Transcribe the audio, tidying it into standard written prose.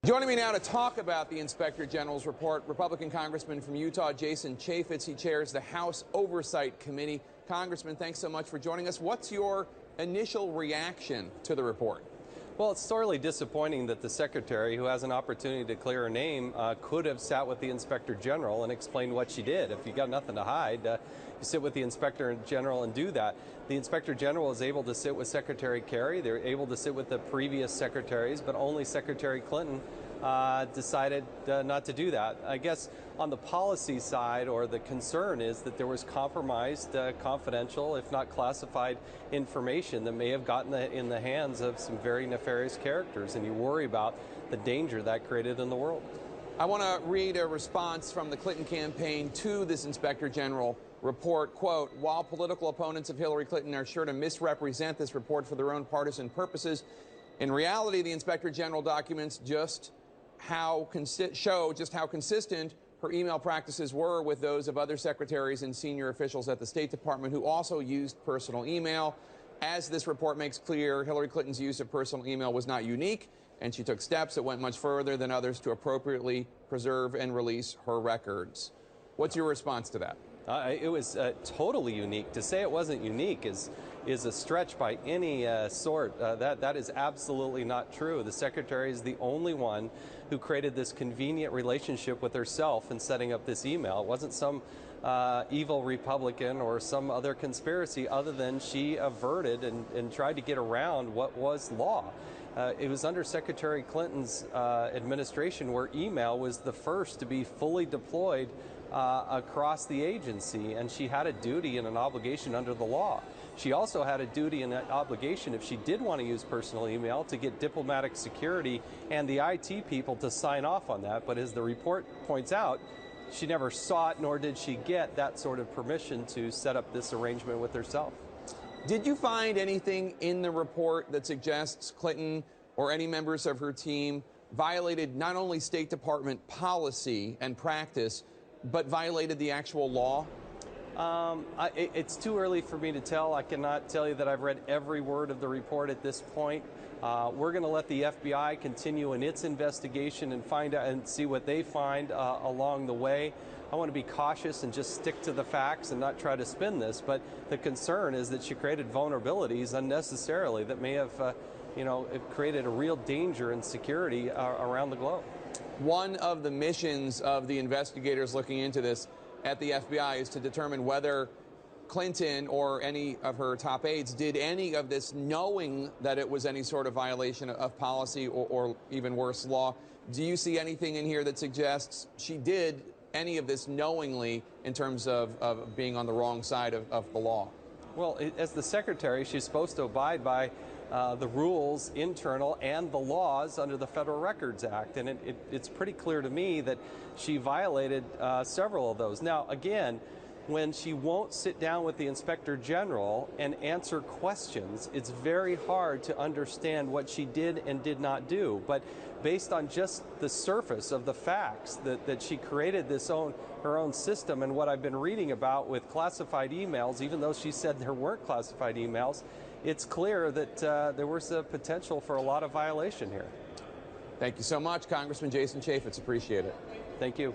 Joining me now to talk about the Inspector General's report, Republican Congressman from Utah, Jason Chaffetz. He chairs the House Oversight Committee. Congressman, thanks so much for joining us. What's your initial reaction to the report? Well, it's sorely disappointing that the Secretary, who has an opportunity to clear her name, could have sat with the Inspector General and explained what she did. If you got nothing to hide, you sit with the Inspector General and do that. The Inspector General is able to sit with Secretary Kerry. They're able to sit with the previous secretaries, but only Secretary Clinton decided not to do that. I guess on the policy side, or the concern is that there was compromised, confidential, if not classified information that may have gotten in the hands of some very nefarious characters, and you worry about the danger that created in the world. I want to read a response from the Clinton campaign to this Inspector General report. Quote, while political opponents of Hillary Clinton are sure to misrepresent this report for their own partisan purposes, in reality, the Inspector General documents show just how consistent her email practices were with those of other secretaries and senior officials at the State Department who also used personal email. As this report makes clear, Hillary Clinton's use of personal email was not unique, and she took steps that went much further than others to appropriately preserve and release her records. What's your response to that? It was totally unique. To say it wasn't unique is a stretch by any sort. That is absolutely not true. The Secretary is the only one who created this convenient relationship with herself in setting up this email. It wasn't some evil Republican or some other conspiracy, other than she averted and tried to get around what was law. It was under Secretary Clinton's administration where email was the first to be fully deployed across the agency, and she had a duty and an obligation under the law. She also had a duty and an obligation, if she did want to use personal email, to get diplomatic security and the IT people to sign off on that. But as the report points out, she never sought nor did she get that sort of permission to set up this arrangement with herself. Did you find anything in the report that suggests Clinton or any members of her team violated not only State Department policy and practice, but violated the actual law? It's too early for me to tell. I cannot tell you that I've read every word of the report at this point. We're going to let the FBI continue in its investigation and find out and see what they find along the way. I want to be cautious and just stick to the facts and not try to spin this. But the concern is that she created vulnerabilities unnecessarily that may have, it created a real danger and security around the globe. One of the missions of the investigators looking into this at the FBI is to determine whether Clinton or any of her top aides did any of this knowing that it was any sort of violation of policy or even worse, law. Do you see anything in here that suggests she did any of this knowingly in terms of being on the wrong side of the law? Well, as the Secretary, she's supposed to abide by the rules, internal, and the laws under the Federal Records Act. And it's pretty clear to me that she violated several of those. Now, again, when she won't sit down with the Inspector General and answer questions, it's very hard to understand what she did and did not do. But based on just the surface of the facts that she created her own system, and what I've been reading about with classified emails, even though she said there weren't classified emails, it's clear that there was a potential for a lot of violation here. Thank you so much, Congressman Jason Chaffetz. Appreciate it. Thank you.